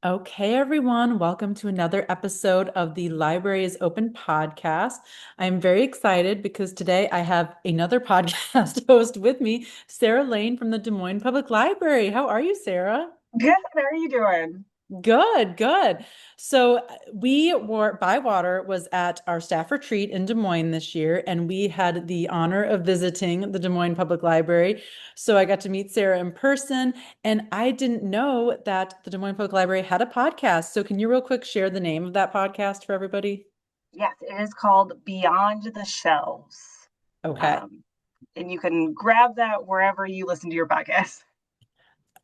Okay, everyone, welcome to another episode of the Library is Open podcast. I'm very excited because today I have another podcast host with me, Sarah Lane from the Des Moines Public Library. How are you, Sarah? Good. How are you doing? Good, good. So we were Bywater was at our staff retreat in Des Moines this year, and we had the honor of visiting the Des Moines Public Library. So I got to meet Sarah in person, and I didn't know that the Des Moines Public Library had a podcast. So can you real quick share the name of that podcast for everybody? Yes, it is called Beyond the Shelves. Okay. Um, and you can grab that wherever you listen to your podcast.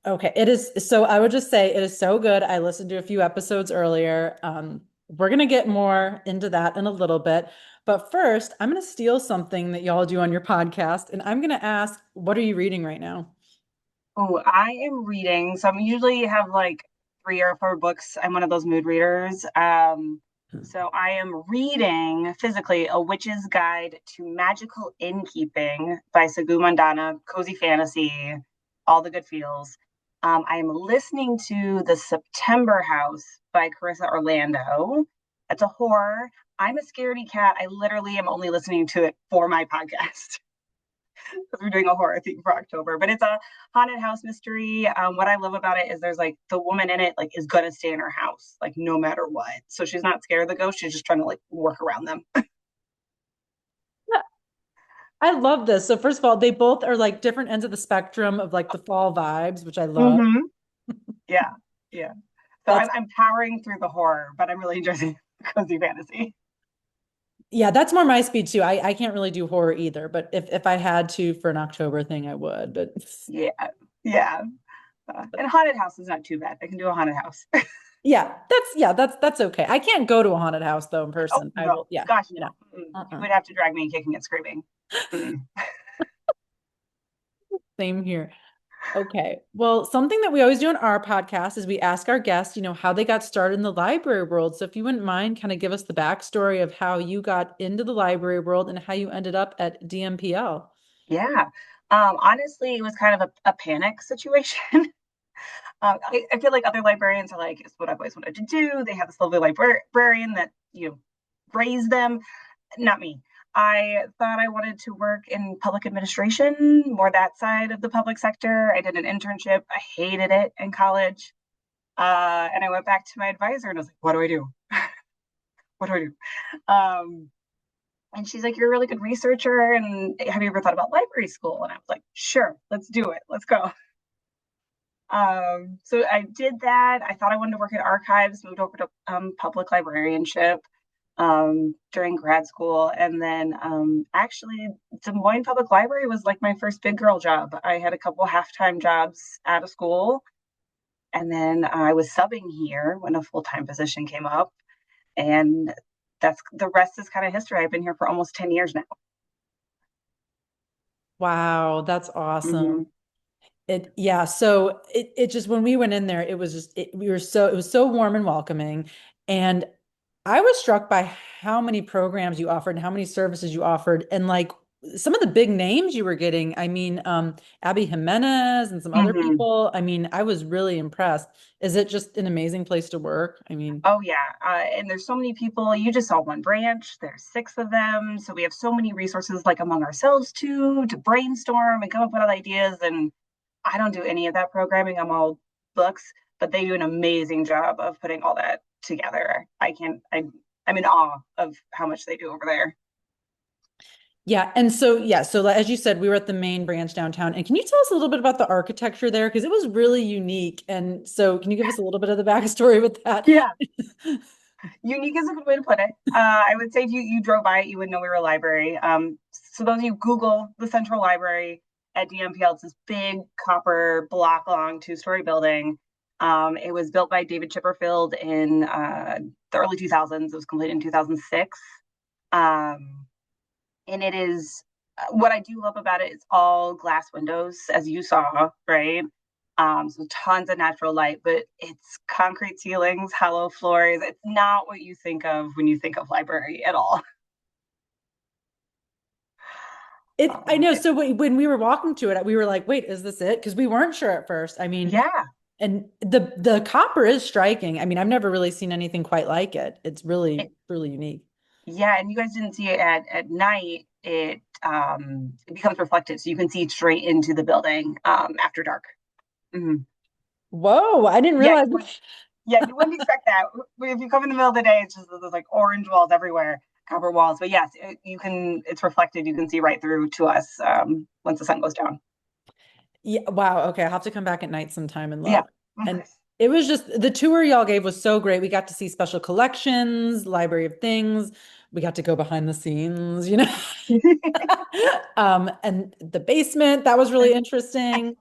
Okay, it is. So I would just say it is so good. I listened to a few episodes earlier. We're gonna get more into that in a little bit. But first, I'm gonna steal something that y'all do on your podcast, and I'm gonna ask, what are you reading right now? Oh, I am reading. So I'm usually have like 3 or 4 books. I'm one of those mood readers. So I am reading physically A Witch's Guide to Magical Innkeeping by Sagu Mandana, cozy fantasy, all the good feels. I am listening to The September House by Carissa Orlando. It's a horror. I'm a scaredy cat. I literally am only listening to it for my podcast because we're doing a horror theme for October. But it's a haunted house mystery. What I love about it is there's like the woman in it like is gonna stay in her house like no matter what. So she's not scared of the ghost. She's just trying to like work around them. I love this. So first of all, they both are like different ends of the spectrum of like the fall vibes, which I love. Mm-hmm. Yeah, yeah. So That's I'm powering through the horror, but I'm really enjoying the cozy fantasy. yeah, that's more my speed too. I can't really do horror either, but if I had to for an October thing, I would. But Yeah, yeah. And haunted house is not too bad. I can do a haunted house. yeah, that's okay. I can't go to a haunted house though in Oh person. I no, will, yeah, gosh you no. know. You Uh-uh. would have to drag me kicking and screaming. Mm. Same here. Okay. Well, something that we always do on our podcast is we ask our guests, how they got started in the library world. So if you wouldn't mind, kind of give us the backstory of how you got into the library world and how you ended up at DMPL. Yeah. Honestly, it was kind of a panic situation. I feel like other librarians are like, it's what I've always wanted to do. They have this lovely librarian that, raised them. Not me. I thought I wanted to work in public administration, more that side of the public sector. I did an internship. I hated it in college. And I went back to my advisor and I was like, what do I do? What do I do? Um, and she's like, you're a really good researcher. And have you ever thought about library school? And I was like, sure, let's do it. Let's go. So I did that. I thought I wanted to work in archives, moved over to public librarianship during grad school. And then actually, Des Moines Public Library was like my first big girl job. I had a couple half-time jobs out of school. And then I was subbing here when a full-time position came up. And that's the rest is kind of history. I've been here for almost 10 years now. Wow, that's awesome. Mm-hmm. Yeah, so it just when we went in there, it was just it was so warm and welcoming. And I was struck by how many programs you offered and how many services you offered and like some of the big names you were getting. I mean, Abby Jimenez and some other Mm-hmm. people. I mean, I was really impressed. Is it just an amazing place to work? I mean, Oh yeah, and there's so many people. You just saw one branch. There's 6 of them, so we have so many resources, like among ourselves too, to brainstorm and come up with ideas. And I don't do any of that programming. I'm all books, but they do an amazing job of putting all that together. I can't. I'm in awe of how much they do over there. yeah, and so yeah, so as you said, we were at the main branch downtown. And can you tell us a little bit about the architecture there? Because it was really unique. And so can you give us a little bit of the backstory with that? Yeah, unique is a good way to put it. I would say if you drove by it, you would know we were a library. So those of you Google the Central Library at DMPL, it's this big copper block long 2-story building. It was built by David Chipperfield in the early 2000s. It was completed in 2006. Um, and it is what I do love about it is all glass windows, as you saw, right? So tons of natural light, but it's concrete ceilings, hollow floors. It's not what you think of when you think of library at all. I Um, know. So when we were walking to it, we were like, wait, is this it? Because we weren't sure at first. I mean, yeah, and the copper is striking. I mean, I've never really seen anything quite like it. It's really, it, really unique. yeah, and you guys didn't see it at night. It becomes reflective, so you can see straight into the building after dark. Mhm. Whoa, I didn't Yeah, realize. yeah, you wouldn't expect that. If you come in the middle of the day, it's just there's like orange walls everywhere, copper walls. But yes, you can. It's reflected. You can see right through to us once the sun goes down. Yeah, wow. Okay, I'll have to come back at night sometime and Yeah. look. And it was just the tour y'all gave was so great. We got to see special collections, library of things. We got to go behind the scenes, you know. And the basement, that was really interesting.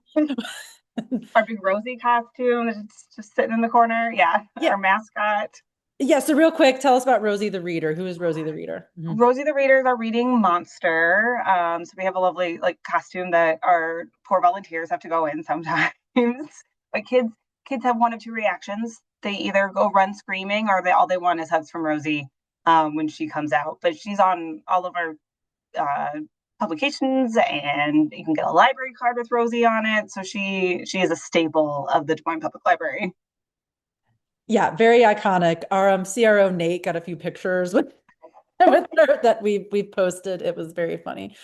Our big Rosie costume is just sitting in the corner. Yeah, Yeah. our mascot. Yeah, so real quick, tell us about Rosie the Reader. Who is Rosie the Reader? Mhm. Rosie the Reader is our reading monster. So we have a lovely like costume that our poor volunteers have to go in sometimes. But kids have one of two reactions. They either go run screaming or all they want is hugs from Rosie when she comes out. But she's on all of our uh, publications, and you can get a library card with Rosie on it. So she is a staple of the Des Moines Public Library. Yeah, very iconic. Our CRO Nate got a few pictures with, with her that we've posted. It was very funny.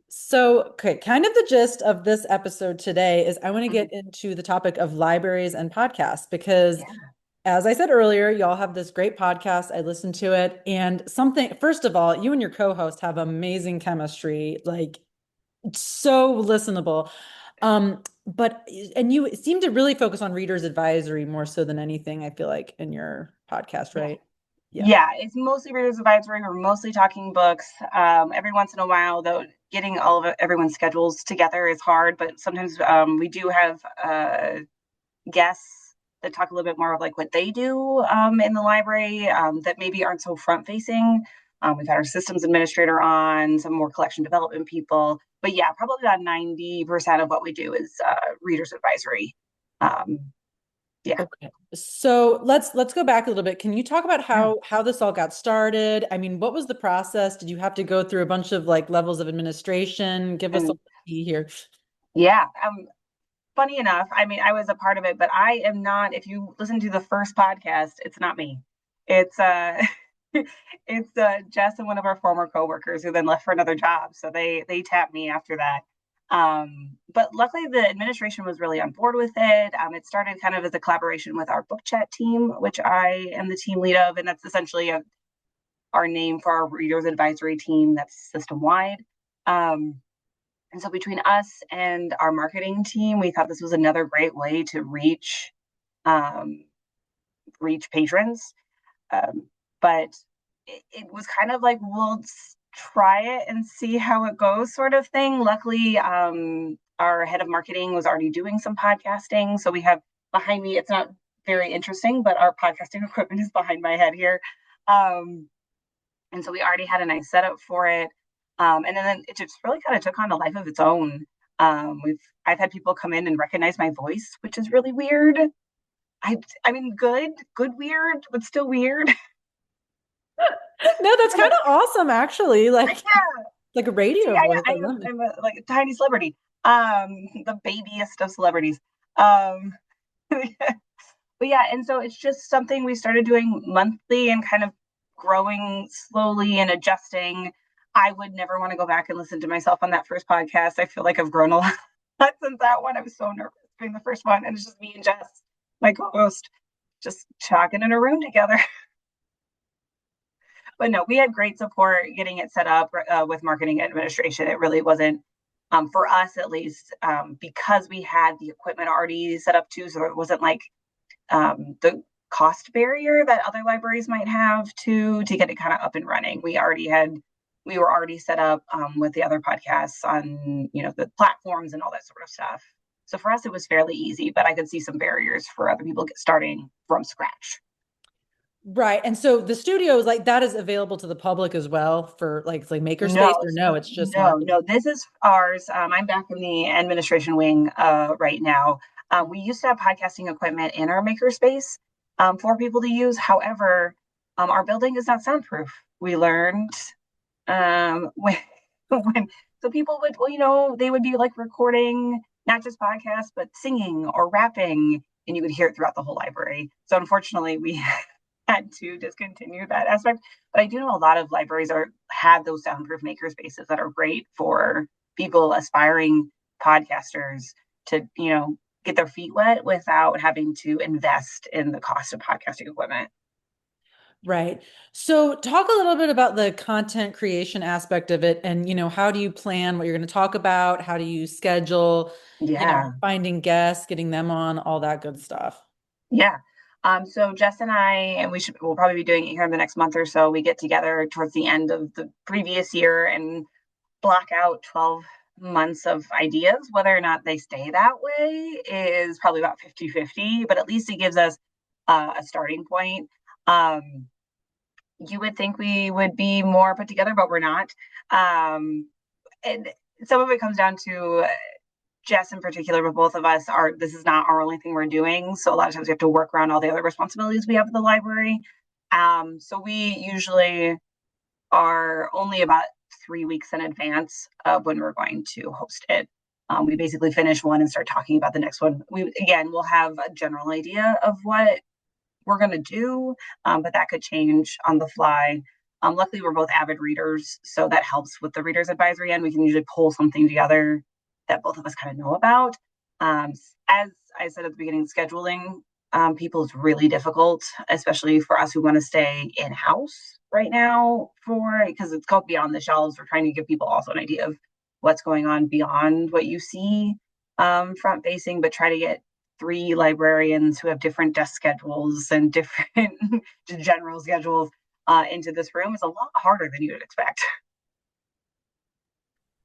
So, okay, kind of the gist of this episode today is I want to Mhm. get into the topic of libraries and podcasts because, Yeah. as I said earlier, y'all have this great podcast. I listened to it, and something, first of all, you and your co-host have amazing chemistry, like so listenable. But and you seem to really focus on readers advisory more so than anything, I feel like, in your podcast, right? Yeah. Yeah, it's mostly readers advisory. We're mostly talking books. Every once in a while, though, getting all of everyone's schedules together is hard. But sometimes we do have guests that talk a little bit more of like what they do in the library that maybe aren't so front facing. We've had our systems administrator on, some more collection development people. But yeah, probably about 90% of what we do is readers advisory. Um, yeah. Okay. So let's go back a little bit. Can you talk about Yeah. how this all got started? I mean, what was the process? Did you have to go through a bunch of like levels of administration? Give us a And key here. yeah. Funny enough, I mean, I was a part of it, but I am not. If you listen to the first podcast, it's not me. It's it's Jess and one of our former coworkers who then left for another job. So they tapped me after that. But luckily, the administration was really on board with it. It started kind of as a collaboration with our book chat team, which I am the team lead of, and that's essentially our name for our readers advisory team. That's system wide. Um, and so between us and our marketing team, we thought this was another great way to um, reach patrons. Um, but it was kind of like we'll try it and see how it goes, sort of thing. Luckily, our head of marketing was already doing some podcasting, so we have behind me. It's not very interesting, but our podcasting equipment is behind my head here. Um, and so we already had a nice setup for it. And then it just really kind of took on a life of its own. I've had people come in and recognize my voice, which is really weird. I mean, good weird, but still weird. No, that's kind of awesome, actually. Yeah, Like a see, radio voice. I love it. I'm like a tiny celebrity, the babyest of celebrities. Um, but yeah, and so it's just something we started doing monthly and kind of growing slowly and adjusting. I would never want to go back and listen to myself on that first podcast. I feel like I've grown a lot since that one. I was so nervous doing the first one, and it's just me and Jess, my co-host, just talking in a room together. But no, we had great support getting it set up with marketing administration. It really wasn't, for us at least, because we had the equipment already set up too. So it wasn't like the cost barrier that other libraries might have to get it kind of up and running. We were already set up with the other podcasts on the platforms and all that sort of stuff. So for us, it was fairly easy, but I could see some barriers for other people starting from scratch. Right. And so the studio is like that is available to the public as well for like it's like makerspace No, or no, so it's just no, marketing. no, this is ours. I'm back in the administration wing right now. We used to have podcasting equipment in our makerspace for people to use. However, our building is not soundproof. We learned when, when so people would, well, they would be like recording not just podcasts, but singing or rapping, and you would hear it throughout the whole library. So unfortunately, we had to discontinue that aspect. But I do know a lot of libraries are have those soundproof maker spaces that are great for people aspiring podcasters to, get their feet wet without having to invest in the cost of podcasting equipment. Right. So talk a little bit about the content creation aspect of it and, how do you plan what you're going to talk about? How do you schedule, Yeah. finding guests, getting them on, all that good stuff. Yeah. So Jess and I, and we'll probably be doing it here in the next month or so. We get together towards the end of the previous year and block out 12 months of ideas. Whether or not they stay that way is probably about 50-50, but at least it gives us a starting point. You would think we would be more put together, but we're not. And some of it comes down to Jess in particular, but both of us this is not our only thing we're doing. So a lot of times we have to work around all the other responsibilities we have at the library. So we usually are only about 3 weeks in advance of when we're going to host it. We basically finish one and start talking about the next one. We'll have a general idea of what we're going to do, but that could change on the fly. Luckily, we're both avid readers, so that helps with the readers advisory end. We can usually pull something together that both of us kind of know about. As I said at the beginning, scheduling people is really difficult, especially for us who want to stay in house right now because it's called Beyond the Shelves. We're trying to give people also an idea of what's going on beyond what you see front facing, but try to get 3 librarians who have different desk schedules and different general schedules into this room is a lot harder than you would expect.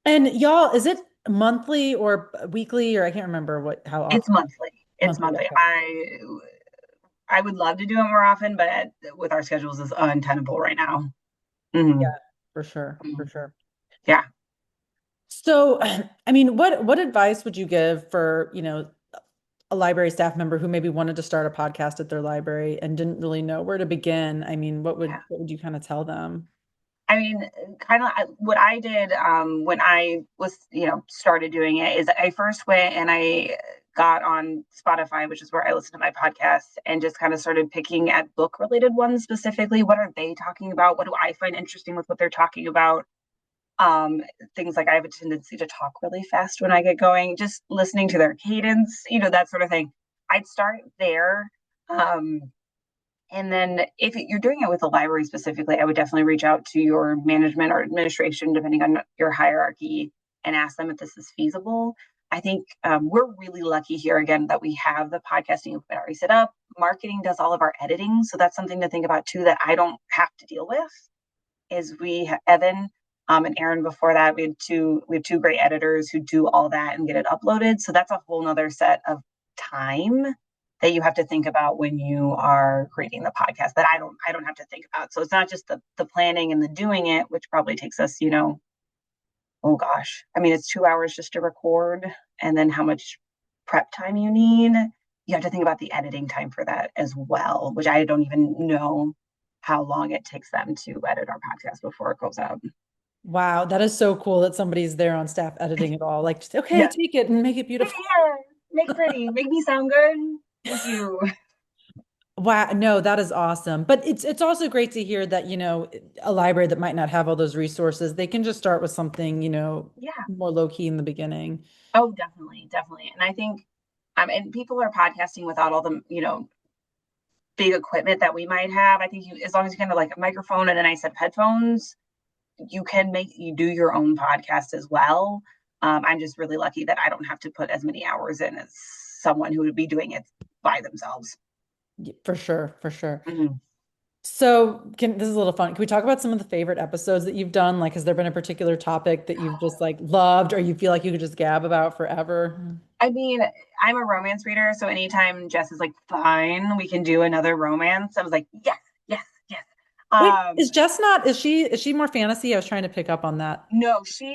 And y'all, is it monthly or weekly or I can't remember how It's often? monthly. It's Monthly. monthly. Okay. I would love to do it more often, but with our schedules is untenable right now. Yeah, Mhm. for sure. For Mhm. sure. Yeah. So, I mean, what advice would you give for, a library staff member who maybe wanted to start a podcast at their library and didn't really know where to begin? I mean, Yeah. what would you kind of tell them? I mean, kind of what I did when I was, started doing it is I first went and I got on Spotify, which is where I listen to my podcasts, and just kind of started picking at book related ones specifically. What are they talking about? What do I find interesting with what they're talking about? Um, Things like I have a tendency to talk really fast when I get going, just listening to their cadence, that sort of thing. I'd start there. Um, and then if you're doing it with a library specifically, I would definitely reach out to your management or administration, depending on your hierarchy, and ask them if this is feasible. I think we're really lucky here again that we have the podcasting already set up. Marketing does all of our editing, so that's something to think about too that I don't have to deal with. Is we have Evan and Aaron before that we have two great editors who do all that and get it uploaded. So that's a whole nother set of time that you have to think about when you are creating the podcast that I don't have to think about. So it's not just the planning and the doing it, which probably takes us, oh gosh. I mean, it's 2 hours just to record and then how much prep time you need. You have to think about the editing time for that as well, which I don't even know how long it takes them to edit our podcast before it goes out. Wow, that is so cool that somebody's there on staff editing it all. Like, just, okay, Yeah. take it and make it beautiful. Yeah. Make it pretty. Make me sound good. Thank you. Wow, no, that is awesome. But it's also great to hear that, a library that might not have all those resources, they can just start with something, Yeah. more low key in the beginning. Oh, definitely. Definitely. And I think, and people are podcasting without all the, big equipment that we might have. I think as long as you kind of like a microphone and a nice set of headphones, you do your own podcast as well. I'm just really lucky that I don't have to put as many hours in as someone who would be doing it by themselves. For sure, for sure. Mhm. So, this is a little fun. Can we talk about some of the favorite episodes that you've done? Like, has there been a particular topic that you've just like loved or you feel like you could just gab about forever? I mean, I'm a romance reader, so anytime Jess is like, fine, we can do another romance, I was like, yes, yes. Wait, Um, is Jess not, is she more fantasy? I was trying to pick up on that. no, she's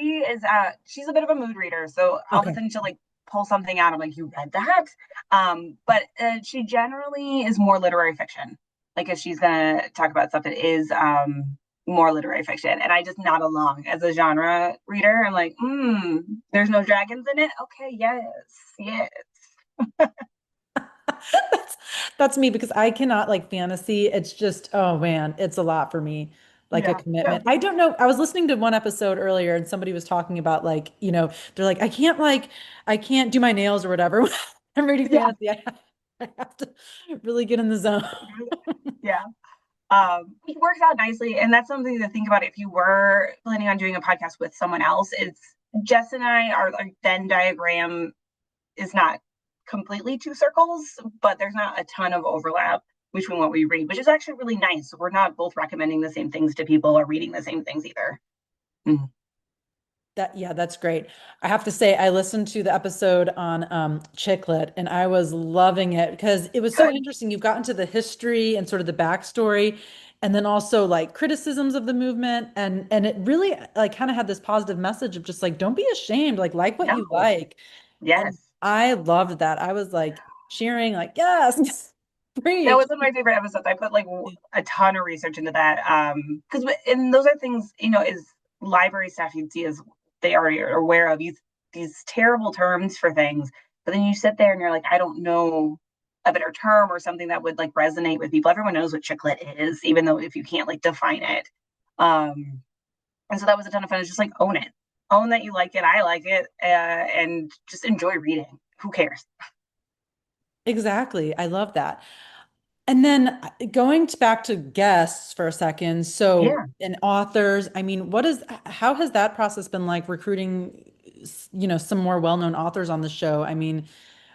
a bit of a mood reader. So all of a Okay. sudden she'll like pull something out. I'm like, you read that? But she generally is more literary fiction. Like if she's gonna talk about stuff that is more literary fiction. And I just nod along as a genre reader. I'm like, there's no dragons in it. Okay, yes, yes. That's that's me because I cannot like fantasy. It's just, oh man, it's a lot for me. Like a Yeah. commitment. I don't know. I was listening to one episode earlier and somebody was talking about like, they're like, I can't do my nails or whatever. I'm reading Yeah. fantasy. I have to really get in the zone. Yeah. It works out nicely. And that's something to think about if you were planning on doing a podcast with someone else. It's Jess and I, our like Venn diagram is not completely two circles, but there's not a ton of overlap between what we read, which is actually really nice. So we're not both recommending the same things to people or reading the same things either. Mhm. That yeah, that's great. I have to say, I listened to the episode on chick lit and I was loving it because it was so Good. interesting. You've gotten to the history and sort of the backstory, and then also like criticisms of the movement, and it really like kind of had this positive message of just like don't be ashamed, like what you No. like. And Yes. I loved that. I was like cheering, like, yes, That preach. was one of my favorite episodes. I put like a ton of research into that. Because and those are things, is library staff you'd see as they already are aware of these terrible terms for things. But then you sit there and you're like, I don't know a better term or something that would like resonate with people. Everyone knows what chiclet is, even though if you can't like define it. Um, and so that was a ton of fun. It's just like own it. Own that you like it, I like it, and just enjoy reading. Who cares? Exactly. I love that. And then going back to guests for a second, so Yeah. and authors, I mean, how has that process been like recruiting, some more well-known authors on the show? I mean,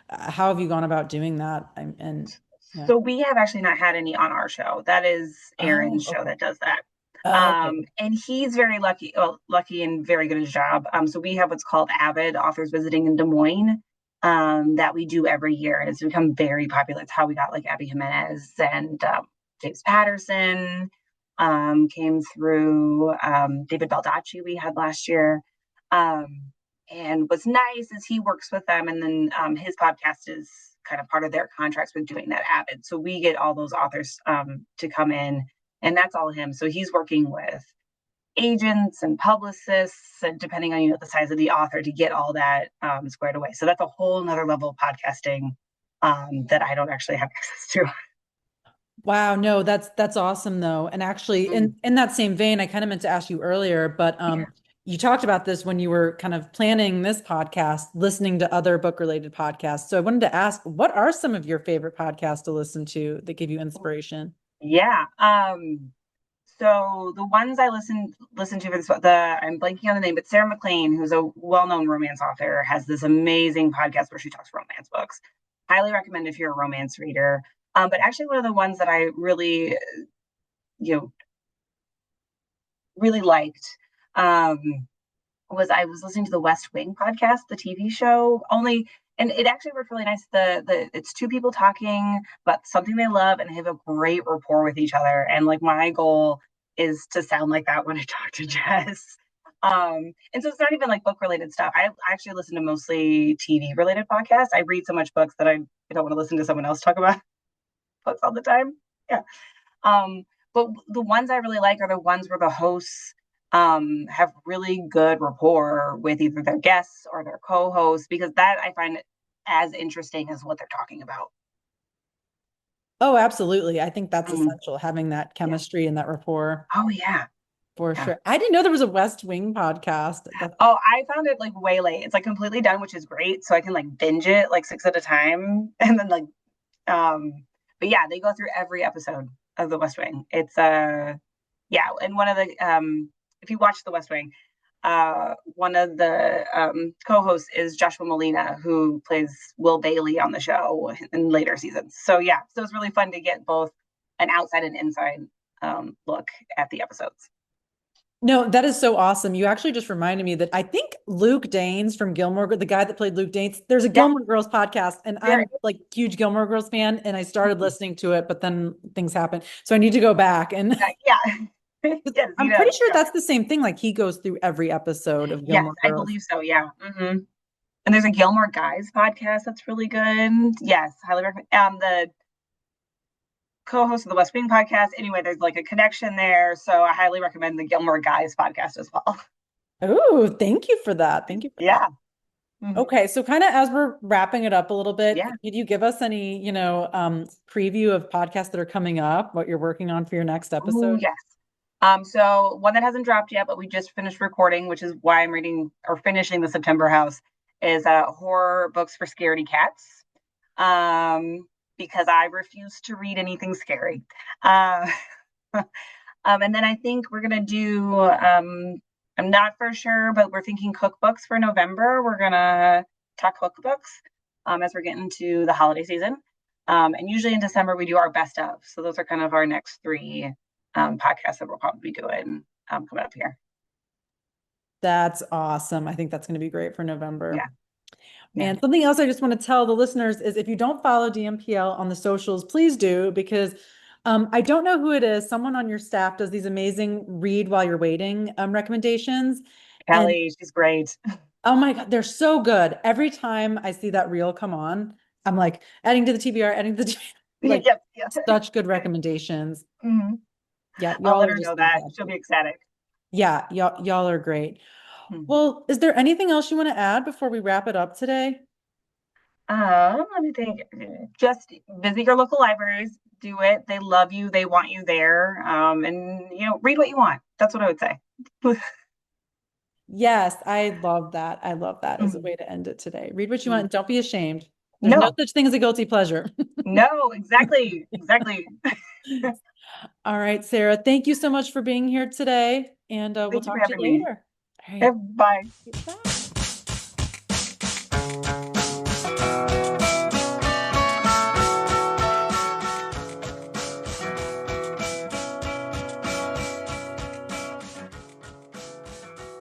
how have you gone about doing that? And yeah. So we have actually not had any on our show. That is Oh, Aaron's show okay. that does that. Oh, okay. And he's very lucky, well, lucky and very good at his job. So we have what's called Avid Authors Visiting in Des Moines, that we do every year. And it's become very popular. It's how we got like Abby Jimenez and James Patterson came through. David Baldacci we had last year. Um, and what's nice is he works with them, and then his podcast is kind of part of their contracts with doing that Avid. So we get all those authors to come in, and that's all him. So he's working with agents and publicists, and depending on the size of the author, to get all that squared away. So that's a whole nother level of podcasting that I don't actually have access to. Wow, no, that's awesome though. And actually Mm, in that same vein, I kind of meant to ask you earlier, but yeah. you talked about this when you were kind of planning this podcast, listening to other book related podcasts. So I wanted to ask, what are some of your favorite podcasts to listen to that give you inspiration? Yeah. So the ones I listen to for this, I'm blanking on the name, but Sarah McLean, who's a well-known romance author, has this amazing podcast where she talks romance books. Highly recommend if you're a romance reader. But actually, one of the ones that I really, you know, really liked, um, was I was listening to the West Wing podcast, the TV show. Only, and it actually worked really nice. The it's two people talking about something they love, and they have a great rapport with each other. And like my goal is to sound like that when I talk to Jess. And so it's not even like book related stuff. I actually listen to mostly TV related podcasts. I read so much books that I don't want to listen to someone else talk about books all the time. Yeah. Um, but the ones I really like are the ones where the hosts have really good rapport with either their guests or their co-hosts, because that I find as interesting as what they're talking about. Oh, absolutely. I think that's Mhm. essential, having that Yeah. chemistry and that rapport Oh yeah. for Yeah. sure. I didn't know there was a West Wing podcast. That's Oh, I found it like way late. It's like completely done, which is great. So I can like binge it like six at a time, and then like but yeah, they go through every episode of The West Wing. It's yeah, and one of the if you watch The West Wing, one of the co-hosts is Joshua Molina, who plays Will Bailey on the show in later seasons. So yeah, so it's really fun to get both an outside and inside look at the episodes. No, that is so awesome. You actually just reminded me that I think Luke Danes from the guy that played Luke Danes, there's a Yeah, Gilmore Girls podcast, and there. I'm like huge Gilmore Girls fan, and I started listening to it, but then things happened. So I need to go back and Yeah. Yes, you I'm pretty know. sure that's the same thing. Like he goes through every episode of Yes, Gilmore I Girls. believe so. Yeah. And there's a Gilmore Guys podcast that's really good. Yes, highly recommend. The co-host of the West Wing podcast. Anyway, there's like a connection there, so I highly recommend the Gilmore Guys podcast as well. Oh, thank you for that. Thank you for that. Yeah. Mhm. Okay, so kind of as we're wrapping it up a little bit, Yeah. could you give us any, preview of podcasts that are coming up, what you're working on for your next Oh, episode? yes. So one that hasn't dropped yet, but we just finished recording, which is why I'm reading or finishing the September House, is horror books for scaredy cats. Um, because I refuse to read anything scary. Uh, and then I think we're gonna do. I'm not for sure, but we're thinking cookbooks for November. We're gonna talk cookbooks as we're getting to the holiday season. And usually in December we do our best of. So those are kind of our next three podcasts that we'll probably be doing coming up here. That's awesome. I think that's going to be great for Yeah, November. yeah. And something else I just want to tell the listeners is if you don't follow DMPL on the socials, please do because I don't know who it is. Someone on your staff does these amazing read while you're waiting recommendations. And Kelly, she's great. oh my God, they're so good. Every time I see that reel come on, I'm like adding to the TBR, adding to the like Yep, yeah. such good recommendations. Mhm. Yeah, I'll y'all let are her know just that. She'll fantastic. be ecstatic. Yeah, y'all are great. Mhm. Well, is there anything else you want to add before we wrap it up today? Let me think. Just visit your local libraries. Do it. They love you. They want you there. And read what you want. That's what I would say. Yes, I love that. I love that as a Mhm. way to end it today. Read what you want Mhm. and don't be ashamed. There's no No, such thing as a guilty pleasure. no, exactly, exactly. All right, Sarah, thank you so much for being here today, and we'll Thank you for talk to you having me. later. All right, Bye. bye.